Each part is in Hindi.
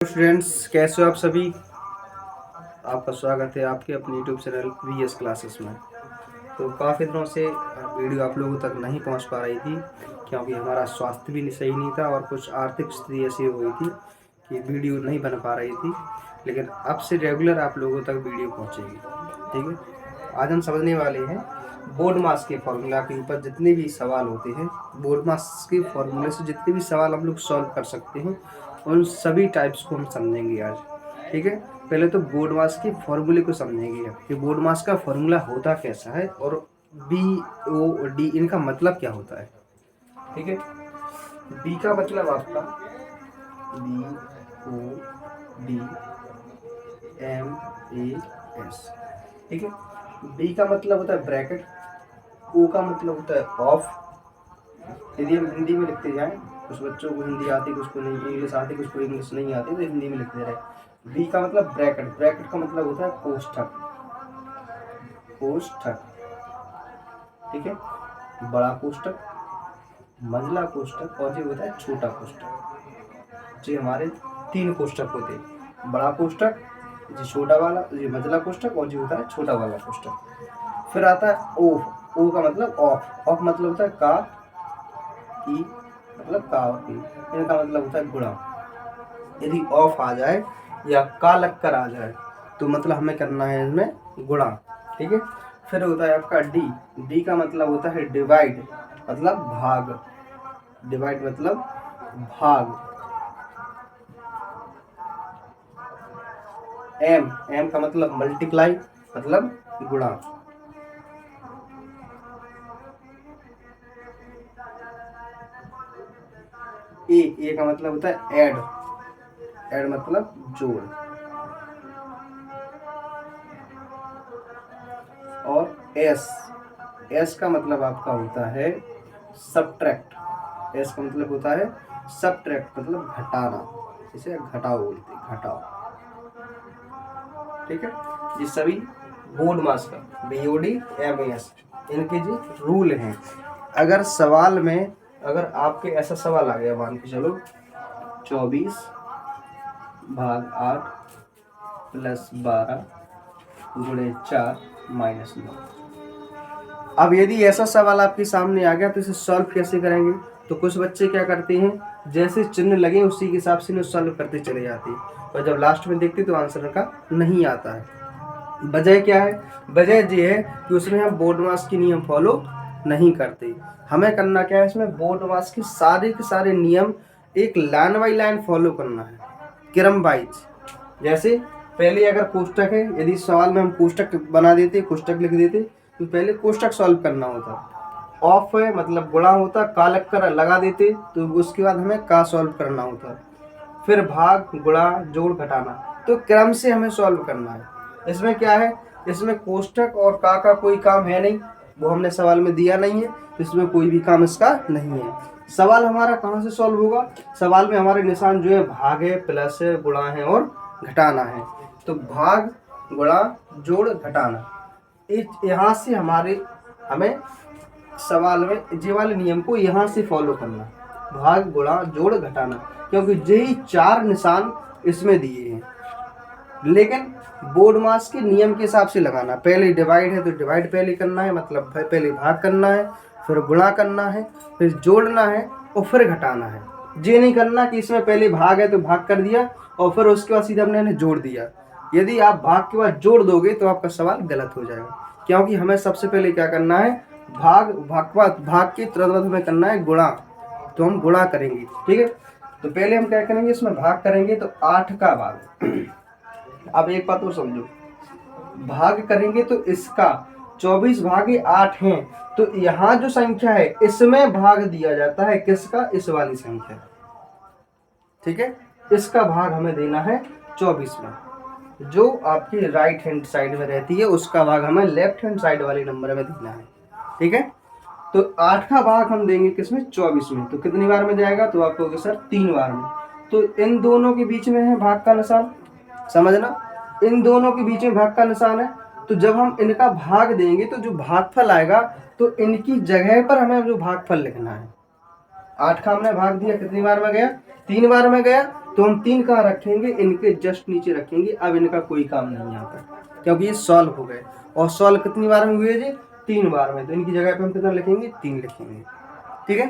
स्टूडेंट्स, कैसे हो आप सभी। आपका स्वागत है आपके अपने यूट्यूब चैनल VS क्लासेस में। तो काफ़ी दिनों से वीडियो आप लोगों तक नहीं पहुंच पा रही थी क्योंकि हमारा स्वास्थ्य भी सही नहीं था और कुछ आर्थिक स्थिति ऐसी हो गई थी कि वीडियो नहीं बन पा रही थी। लेकिन अब से रेगुलर आप लोगों तक वीडियो पहुँचेगी। ठीक है, आज हम समझने वाले हैं बोर्ड मास के फॉर्मूला के ऊपर जितने भी सवाल होते हैं। बोर्ड मास के फॉर्मूले से जितने भी सवाल हम लोग सॉल्व कर सकते हैं उन सभी टाइप्स को हम समझेंगे आज। ठीक है, पहले तो बोर्ड मास के फॉर्मूले को समझेंगे कि बोर्ड मास का फॉर्मूला होता कैसा है और BOD इनका मतलब क्या होता है। ठीक है, बी का मतलब आपका BODMAS। ठीक है, बी का मतलब होता है ब्रैकेट, ओ का मतलब होता है ऑफ। यदि हम हिंदी में लिखते जाएं, कुछ बच्चों को हिंदी आती, कुछ को नहीं, इंग्लिश आती, कुछ को इंग्लिश नहीं आती, तो हिंदी में लिखते रहे। बी का मतलब ब्रैकेट, ब्रैकेट का मतलब होता है कोष्ठक, कोष्ठक। ठीक है, बड़ा कोष्ठक, मंझला कोष्ठक और जो होता है छोटा कोष्ठक। जो हमारे 3 कोष्ठक होते हैं, बड़ा कोष्ठक, जो छोटा वाला, जो मंझला कोष्ठक और जो होता है छोटा वाला कोष्ठक। फिर आता है ओ, ओ का मतलब ऑफ, ऑफ मतलब होता है का की, मतलब का और की, इनका मतलब होता है गुणा। यदि ऑफ आ जाए या का लग कर आ जाए तो मतलब हमें करना है इसमें गुणा। ठीक है, फिर होता है आपका डी, डी का मतलब होता है डिवाइड, मतलब भाग, डिवाइड मतलब भाग। एम, एम का मतलब मल्टीप्लाई, मतलब गुणा। ए का मतलब होता है ऐड, ऐड मतलब जोड़। और एस, एस का मतलब आपका होता है सब्ट्रैक्ट, एस का मतलब होता है सब्ट्रैक्ट, मतलब घटाना, इसे घटाओ बोलते हैं, घटाओ। ठीक है, ये सभी बोर्ड मास का BODMAS इनके जो रूल हैं। अगर सवाल में, अगर आपके ऐसा सवाल आ गया, मान के चलो 24/8 + 12 × 4 - 9। अब यदि ऐसा सवाल आपके सामने आ गया तो इसे सॉल्व कैसे करेंगे। तो कुछ बच्चे क्या करते हैं, जैसे चिन्ह लगे उसी के हिसाब से सॉल्व करते चले जाते हैं और जब लास्ट में देखते तो आंसर का नहीं आता है। वजह क्या है, वजह ये है कि उसमें हम बोर्ड मास के नियम फॉलो नहीं करते। हमें करना क्या है, इसमें बोर्ड मास के सारे नियम एक लाइन बाई लाइन फॉलो करना है, क्रम वाइज। जैसे पहले अगर कोष्टक है, यदि सवाल में हम कोष्टक बना देते, कोष्टक लिख देते, तो पहले कोष्टक सॉल्व करना होता। ऑफ है मतलब गुणा होता, का लग कर लगा देते, तो उसके बाद हमें का सॉल्व करना होता। फिर भाग, गुणा, जोड़, घटाना, तो क्रम से हमें सॉल्व करना है। इसमें क्या है, इसमें कोष्टक और का कोई काम है नहीं, वो हमने सवाल में दिया नहीं है, तो इसमें कोई भी काम इसका नहीं है। सवाल हमारा कहाँ से सॉल्व होगा, सवाल में हमारे निशान जो है भाग है, प्लस है, गुणा है और घटाना है। तो भाग, गुणा, जोड़, घटाना, यहाँ से हमें सवाल में ये वाले नियम को यहाँ से फॉलो करना, भाग, गुणा, जोड़, घटाना, क्योंकि यही 4 निशान इसमें दिए हैं। लेकिन बोर्ड मास के नियम के हिसाब से लगाना, पहले डिवाइड है तो डिवाइड पहले करना है, मतलब पहले भाग करना है, फिर गुणा करना है, फिर जोड़ना है और फिर घटाना है। ये नहीं करना कि इसमें पहले भाग है तो भाग कर दिया और फिर उसके बाद सीधा हमने जोड़ दिया। यदि आप भाग के बाद जोड़ दोगे तो आपका सवाल गलत हो जाएगा, क्योंकि हमें सबसे पहले क्या करना है, भाग के तुरंत बाद हमें करना है गुणा, तो हम गुणा करेंगे। ठीक है, तो पहले हम क्या करेंगे, इसमें भाग करेंगे तो 8 का भाग। अब एक बात और समझो, भाग करेंगे तो इसका 24 भागे 8 हैं, तो यहाँ जो संख्या है इसमें भाग दिया जाता है, किसका, इस वाली संख्या। ठीक है, इसका भाग हमें देना है 24 में, जो आपकी राइट हैंड साइड में रहती है उसका भाग हमें लेफ्ट हैंड साइड वाले नंबर में देना है। ठीक है, तो 8 का भाग हम देंगे किसमें, 24 में, तो कितनी बार में जाएगा, तो आप कहोगे सर 3 बार में। तो इन दोनों के बीच में है भाग का निशान, समझना, इन दोनों के बीच में भाग का निशान है। तो जब हम इनका भाग देंगे तो जो भागफल आएगा, तो इनकी जगह पर हमें जो भागफल लिखना है। 8 का हमने भाग दिया, कितनी बार में गया, 3 बार में गया, तो तो हम 3 कहाँ रखेंगे, इनके जस्ट नीचे रखेंगे। अब इनका कोई काम नहीं यहाँ पर, क्योंकि ये सॉल्व हो गए। और सॉल्व कितनी बार में हुए जी, 3 बार में। तो इनकी जगह पे हम कितना लिखेंगे, 3 लिखेंगे। ठीक है,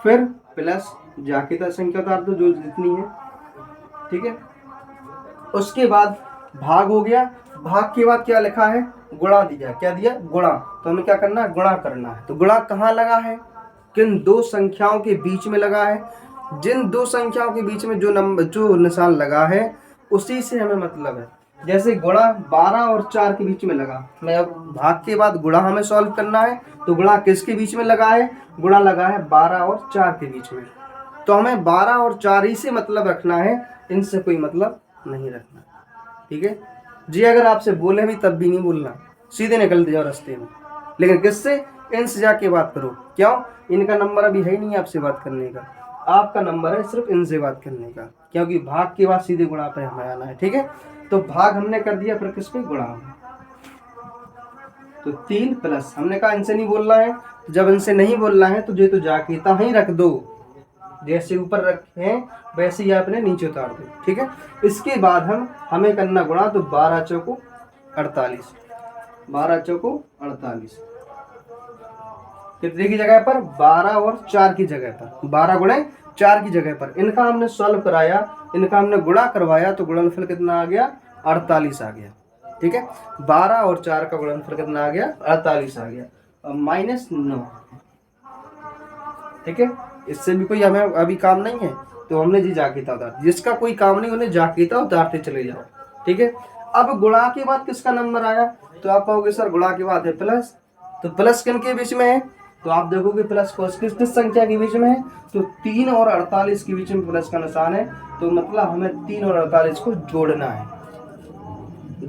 फिर प्लस जाकिता संख्या उतार दो जो जितनी है। ठीक है, उसके बाद भाग हो गया। भाग के बाद क्या लिखा है, गुणा दिया। क्या दिया, गुणा। तो हमें क्या करना है, गुणा करना है। तो गुणा कहाँ लगा है, किन दो संख्याओं के बीच में लगा है। जिन दो संख्याओं के बीच में जो निशान लगा है उसी से हमें मतलब है। जैसे गुणा 12 और 4 के बीच में लगा, मैं अब भाग के बाद गुणा हमें सॉल्व करना है। तो गुणा किसके बीच में लगा है, गुणा लगा है 12 और 4 के बीच में। तो हमें 12 और 4 ही से मतलब रखना है, इनसे कोई मतलब नहीं रखना। ठीक है जी, अगर आपसे बोले भी तब भी नहीं बोलना, सीधे निकलते जाओ रास्ते में। लेकिन किससे, इनसे जाके बात करो। क्यों, इनका नंबर अभी है ही नहीं आपसे बात करने का, आपका नंबर है सिर्फ इनसे बात करने का, क्योंकि भाग के बाद सीधे गुणा पे हमें आना है। ठीक है, तो भाग हमने कर दिया, फिर किस पे, गुणा। तो 3 प्लस, हमने कहा इनसे नहीं बोलना है। जब इनसे नहीं बोलना है तो जो तो जाके ही रख दो, जैसे ऊपर रखे वैसे ही आपने नीचे उतार दो। ठीक है, इसके बाद हमें करना गुणा। तो 12 चौको 48, 12 चौको 48 कितने की जगह पर, 12 और 4 की जगह पर, 12 गुणे 4 की जगह पर। इनका हमने सॉल्व कराया, इनका हमने गुणा करवाया, तो गुणनफल कितना आ गया, 48 आ गया। ठीक है, 12 और 4 का गुणनफल कितना आ गया, 48 आ गया, -9। ठीक है, इससे भी कोई हमें अभी काम नहीं है, तो हमने जी जाकीता उतार। जिसका कोई काम नहीं उन्हें जाकीता उतारते चले जाओ। ठीक है, अब गुणा के बाद किसका नंबर आया, तो आप कहोगे सर गुणा के बाद है प्लस। तो प्लस किन के बीच में है, तो आप देखोगे प्लस किस किस संख्या के बीच में है, तो 3 और 48 के बीच में प्लस का निशान है। तो मतलब हमें 3 और 48 को जोड़ना है।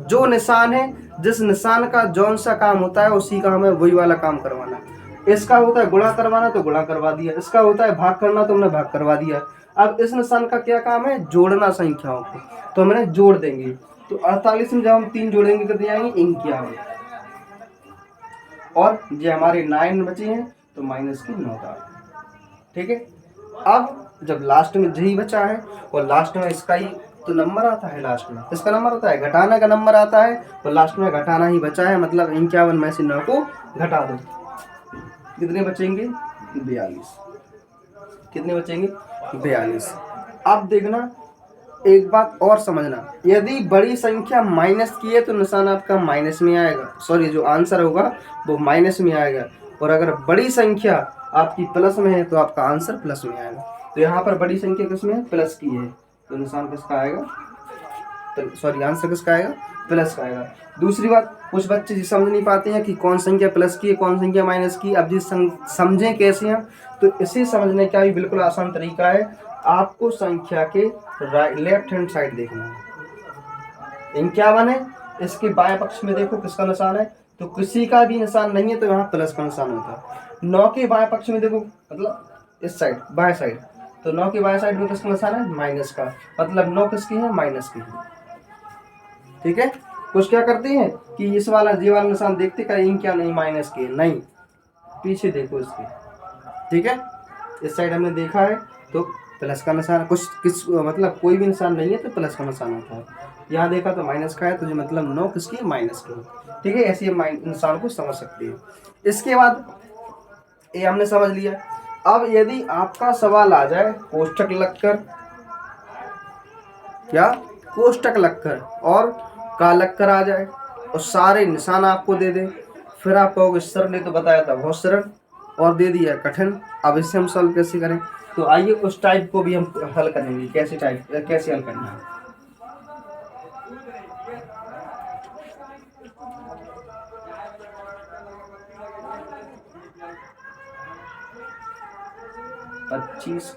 जो निशान है, जिस निशान का जौन सा काम होता है उसी का हमें वही वाला काम करवाना है। इसका होता है गुणा करवाना, तो गुणा करवा दिया। इसका होता है भाग करना, तो हमने भाग करवा दिया। अब इस निशान का क्या काम है, जोड़ना संख्याओं को, तो हमने जोड़ देंगे। तो 48 में जब हम 3 जोड़ेंगे कितने आएंगे, 51। और ये हमारे 9 बचे हैं, तो माइनस की 9 का। ठीक है, अब जब लास्ट में यही बचा है, और लास्ट में इसका ही तो नंबर आता है, लास्ट में इसका नंबर आता है, घटाना का नंबर आता है, और लास्ट में घटाना ही बचा है। मतलब 51 में से 9 को घटा दो, कितने बचेंगे, 42। कितने बचेंगे, 42। अब देखना, एक बात और समझना, यदि बड़ी संख्या माइनस की है तो निशान आपका माइनस में आएगा, सॉरी जो आंसर होगा वो माइनस में आएगा। और अगर बड़ी संख्या आपकी प्लस में है तो आपका आंसर प्लस में आएगा। तो यहाँ पर बड़ी संख्या किसमें है, प्लस की है, तो निशान किसका आएगा, सॉरी आंसर किसका आएगा, प्लस का आएगा। दूसरी बात, कुछ बच्चे समझ नहीं पाते हैं कि कौन संख्या प्लस की है कौन संख्या माइनस की। अब जी समझें कैसे हम, तो इसे समझने का भी बिल्कुल आसान तरीका है। आपको संख्या के लेफ्ट हैंड साइड देखना है, 51 है, इसके बाएं पक्ष में देखो किसका निशान है, तो किसी का भी निशान नहीं है, तो यहाँ प्लस का निशान होता है। 9 के बाएं पक्ष में देखो, मतलब इस साइड बाएं साइड, तो 9 के बाएं साइड में किसका निशान है, माइनस का, मतलब 9 किसकी है, माइनस की है। ठीक है, कुछ क्या करते हैं कि इस वाला ये वाला निशान देखते करेंगे क्या, नहीं माइनस की है, नहीं पीछे देखो इसके। ठीक है, इस साइड हमने देखा है तो प्लस का निशान, कुछ किस मतलब कोई भी निशान नहीं है तो प्लस का निशान होता है। यहाँ देखा तो माइनस का है, तो जो मतलब 9 किसकी, माइनस की। ठीक है, ऐसे हम निशान को समझ सकते हैं। इसके बाद ये हमने समझ लिया। अब यदि आपका सवाल आ जाए कोष्टक लगकर, क्या कोष्टक लगकर और का लगकर आ जाए और सारे निशान आपको दे दे, फिर आप कहोगे सर ने तो बताया था बहुत सरल और दे दिया कठिन, अब इससे हम सॉल्व कैसे करें। तो आइए उस टाइप को भी हम हल करेंगे, कैसे हल करना है। 25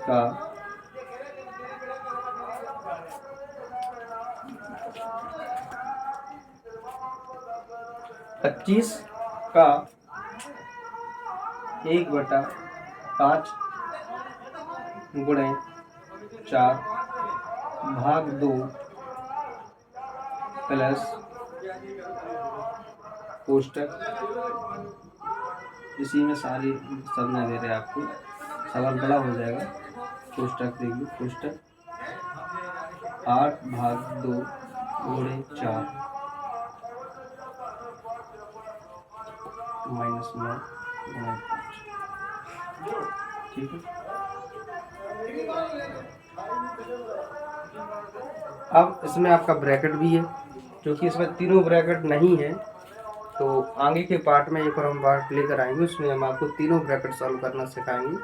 का 1/5 गुणे 4 भाग 2 प्लस कोष्टक, इसी में सारी सब न दे रहे आपको, सवाल बड़ा हो जाएगा। कोष्टक देखिए, कोष्टक 8 भाग 2 गुणे 4 माइनस 9 गुणे 5। ठीक है। अब इसमें आपका ब्रैकेट भी है, क्योंकि इसमें तीनों ब्रैकेट नहीं है तो आगे के पार्ट में एक और हम पार्ट लेकर आएंगे, उसमें हम आपको तीनों ब्रैकेट सॉल्व करना सिखाएंगे।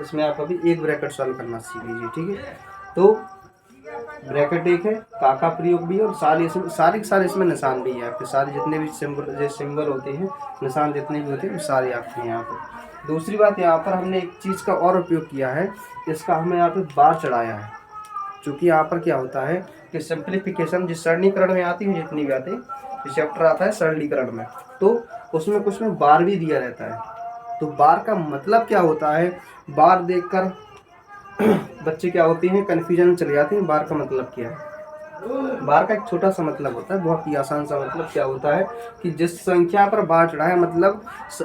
इसमें आप अभी एक ब्रैकेट सॉल्व करना सीख लीजिए। ठीक है, तो ब्रैकेट एक है, का प्रयोग भी है और सारे इसमें निशान भी है आपके, सारे जितने भी सिंबल होते हैं, निशान जितने भी होते हैं सारे आपके हैं यहाँ पर। दूसरी बात, यहाँ पर हमने एक चीज़ का और उपयोग किया है, इसका हमने यहाँ पे बार चढ़ाया है। क्योंकि यहाँ पर क्या होता है कि सिंप्लीफिकेशन जिस सरलीकरण में आती है, जितनी भी आती है, चैप्टर आता है सरलीकरण में, तो उसमें कुछ में बार भी दिया रहता है। तो बार का मतलब क्या होता है, बार देखकर बच्चे क्या होते हैं, कन्फ्यूजन चले जाते हैं बार का मतलब क्या है। बार का एक छोटा सा मतलब होता है, बहुत ही आसान सा मतलब क्या होता है कि जिस संख्या पर बार चढ़ा है, मतलब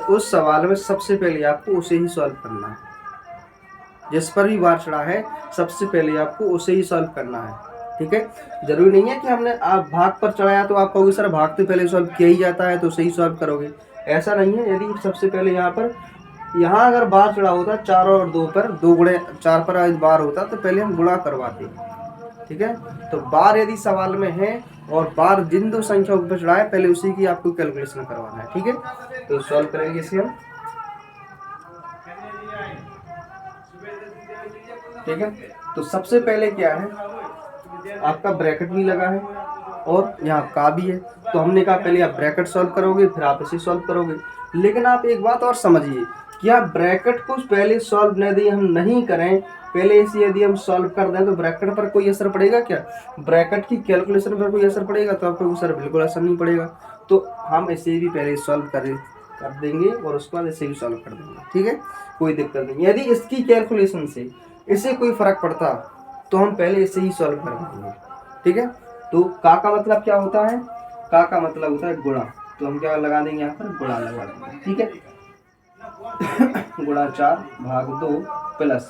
उस सवाल में सबसे पहले आपको उसे ही सॉल्व करना है। जिस पर भी बार चढ़ा है सबसे पहले आपको उसे ही सॉल्व करना है। ठीक है, जरूरी नहीं है कि हमने आप भाग पर चढ़ाया तो आप कहोगे सर भाग तो पहले सॉल्व किया ही जाता है तो उसे ही सॉल्व करोगे, ऐसा नहीं है। यदि सबसे पहले यहाँ अगर बार चढ़ा होता 4 और 2 पर, 2 गुणे 4 पर बार होता तो पहले हम गुणा करवाते। ठीक है, तो बार यदि सवाल में है और बार जिन दो संख्याओं पर चढ़ा है, पहले उसी की आपको कैलकुलेशन करवाना है। ठीक है, तो सॉल्व करेंगे इसे हम। ठीक है, तो सबसे पहले क्या है, आपका ब्रैकेट भी लगा है और यहाँ का भी है, तो हमने कहा पहले आप ब्रैकेट सॉल्व करोगे फिर आप इसे सॉल्व करोगे। लेकिन आप एक बात और समझिए, क्या ब्रैकेट को पहले सॉल्व यदि हम नहीं करें, पहले इसे यदि हम सॉल्व कर दें तो ब्रैकेट पर कोई असर पड़ेगा क्या, ब्रैकेट की कैलकुलेशन पर कोई असर पड़ेगा? तो आपको सर बिल्कुल असर नहीं पड़ेगा। तो हम इसे भी पहले सॉल्व कर देंगे और उसके बाद इसे भी सॉल्व कर देंगे। ठीक है, कोई दिक्कत नहीं। यदि इसकी कैलकुलेशन से इसे कोई फर्क पड़ता तो हम पहले इसे ही सॉल्व कर देंगे। ठीक है, तो का मतलब क्या होता है, का मतलब होता है गुणा, तो हम क्या लगा देंगे यहाँ पर, गुणा लगा देंगे। ठीक है गुणा 4 भाग 2 प्लस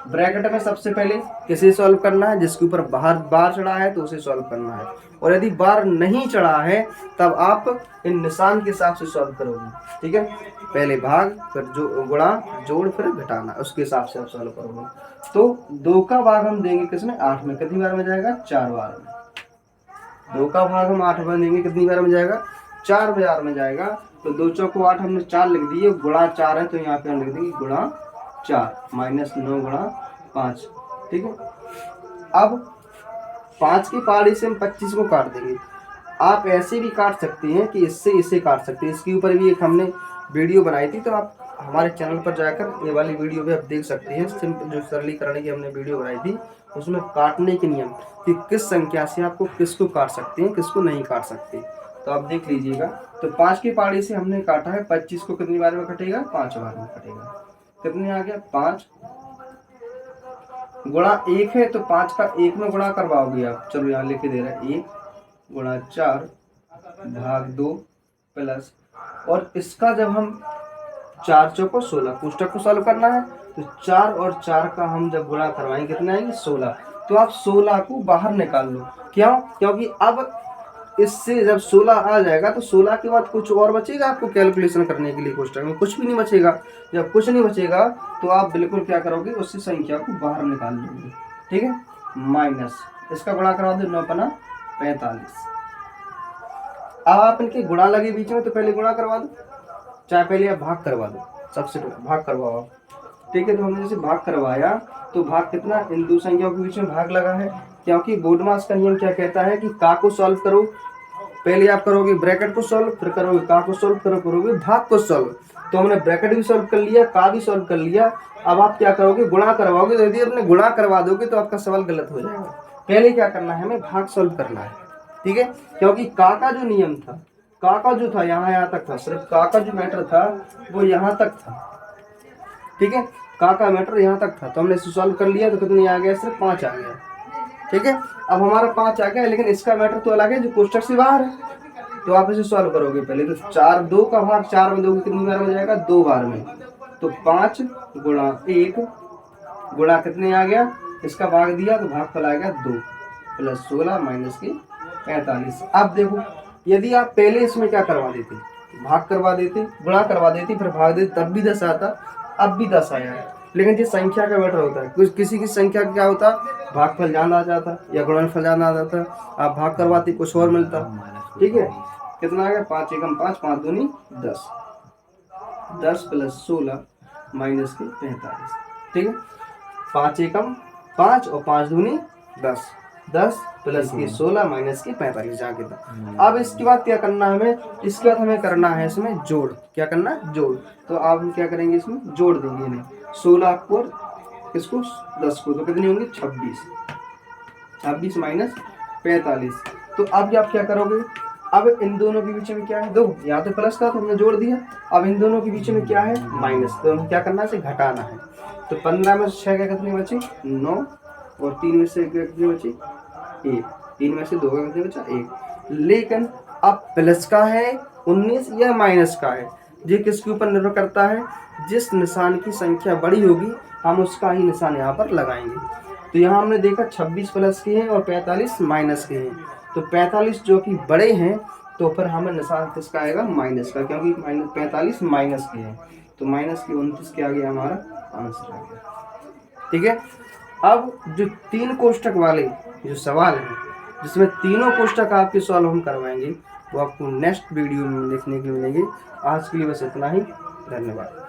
ब्रैकेट में सबसे पहले किसे सॉल्व करना है, जिसके ऊपर बार चढ़ा है तो उसे सॉल्व करना है, और यदि बार नहीं चढ़ा है तब आप इन निशान के हिसाब से सॉल्व करोगे। ठीक है, पहले भाग फिर जो गुणा जोड़ फिर घटाना, उसके हिसाब से आप सॉल्व करोगे। तो 2 का भाग हम देंगे किसमें, 8 में। कितनी बार में जाएगा, 4 बार में। 2 का भाग हम 8 बार देंगे, कितनी बार में जाएगा, 4 बार में जाएगा। तो 2 चौको 8 हमने 4 लिख दिए, गुणा 4 है तो यहाँ पे हम लिख देंगे गुणा 4 माइनस 9 गुणा 5। ठीक है, अब 5 की पहाड़ी से हम 25 को काट देंगे। आप ऐसे भी काट सकते हैं कि इससे इसे काट सकते हैं, इसके ऊपर भी एक हमने वीडियो बनाई थी, तो आप हमारे चैनल पर जाकर ये वाली वीडियो भी आप देख सकते हैं। सिंपल जो सरलीकरण की हमने वीडियो बनाई थी, उसमें काटने के नियम कि किस संख्या से आपको किसको काट सकते हैं, किसको नहीं काट सकते, तो आप देख लीजिएगा। तो 5 की पहाड़ी से हमने काटा है, 25 को कितनी बार में कटेगा, 5 बार में कटेगा। कितने आ गया, 5 गुणा 1 है तो 5 का 1 में गुणा करवाओगे आप। चलो यहाँ लिख दे रहा है, 1 गुणा 4 भाग 2 प्लस, और इसका जब हम 4 चौको 16 पुस्तक को सॉल्व करना है, तो 4 और 4 का हम जब गुणा करवाएंगे कितना आएंगे, 16। तो आप 16 को बाहर निकाल लो। क्यों, क्योंकि अब इससे जब 16 आ जाएगा तो 16 के बाद कुछ और बचेगा आपको कैलकुलेशन करने के लिए, क्वेश्चन में कुछ भी नहीं बचेगा। जब कुछ नहीं बचेगा तो आप बिल्कुल क्या करोगे, उससे संख्या को बाहर निकाल लोगे। ठीक है, माइनस इसका गुणा करा दो, 9 पना 45। अब आप इनके गुणा लगे बीच में तो पहले गुणा करवा दो, चाहे पहले आप भाग करवा दो, सबसे पहले भाग करवाओ आप। ठीक है, तो हमने जैसे भाग करवाया तो भाग कितना, इन दो संख्याओं के बीच में भाग लगा है, क्योंकि बोडमास का नियम क्या कहता है कि का को सॉल्व करो, पहले आप करोगे ब्रैकेट को सॉल्व, फिर करोगे का को सॉल्व, करोगे भाग को सॉल्व। तो हमने ब्रैकेट भी सॉल्व कर लिया, का भी सॉल्व कर लिया। अब आप क्या करोगे, गुणा करवाओगे। तो यदि आपने गुणा करवा दोगे तो आपका सवाल गलत हो जाएगा। पहले क्या करना है, हमें भाग सॉल्व करना है। ठीक है, क्योंकि का जो नियम था, का जो था यहाँ तक था, सिर्फ का जो मैटर था वो यहाँ तक था। ठीक है, का मैटर यहाँ तक था, तो हमने इसे सॉल्व कर लिया। तो कितनी आ गया, सिर्फ 5 आ गया। ठीक है, अब हमारा 5 आ गया, लेकिन इसका मैटर तो अलग है जो कोष्टक से बाहर है। तो आप इसे सॉल्व करोगे पहले, तो 4 2 का भाग 4 में दोगे कितनी बार में जाएगा, 2 बार में। तो 5 गुणा 1 गुणा कितने आ गया, इसका भाग दिया तो भाग फल आ गया 2। प्लस 16 माइनस की 45। अब देखो यदि आप पहले इसमें क्या करवा देते, भाग करवा देते, गुणा करवा देते, फिर भाग देते, तब भी 10 आता, अब भी 10 आया है। लेकिन जो संख्या का मैटर होता है, कुछ किसी की संख्या का क्या होता, भागफल ज्यादा आ जाता या गुणनफल ज्यादा आ जाता, आप भाग करवाते कुछ और मिलता। ठीक है, कितना आ गया, 5 एकम 5, 5 दूनी 10, 10 प्लस 16 माइनस के 45। ठीक है, 5 एकम 5 और 5 दूनी 10, 10 प्लस की 16 माइनस की 45 जाके था। अब इसके बाद क्या करना है हमें, इसके बाद हमें करना है इसमें जोड़। क्या करना है, जोड़। तो आप हम क्या करेंगे, इसमें जोड़ देंगे इन्हें, 16 को किसको, 10 को, तो कितनी होंगी 26, 26 माइनस 45। तो अब आप क्या करोगे, अब इन दोनों के बीच में क्या है, दो यहाँ तो प्लस था तो हमने जोड़ दिया, अब इन दोनों के बीच में क्या है, माइनस, तो हमें क्या करना है, इसे घटाना है। तो 15 में से 6 का कितनी बची, 9, और 3 में से कितनी बची, 1, 3 में से 2 का कितनी बचा, 1। लेकिन अब प्लस का है 19 या माइनस का है, ये किसके ऊपर निर्भर करता है, जिस निशान की संख्या बड़ी होगी हम उसका ही निशान यहाँ पर लगाएंगे। तो यहाँ हमने देखा 26 प्लस के हैं और 45 माइनस के हैं, तो 45 जो कि बड़े हैं तो फिर हमें निशान किसका आएगा, माइनस का, क्योंकि 45 माइनस के हैं, तो माइनस के 29 के आगे हमारा आंसर आ गया। ठीक है, अब जो 3 कोष्टक वाले जो सवाल हैं, जिसमें तीनों कोष्टक आपके सॉल्व हम करवाएंगे, वो आपको नेक्स्ट वीडियो में देखने के लिए मिलेंगे। आज के लिए बस इतना ही, धन्यवाद।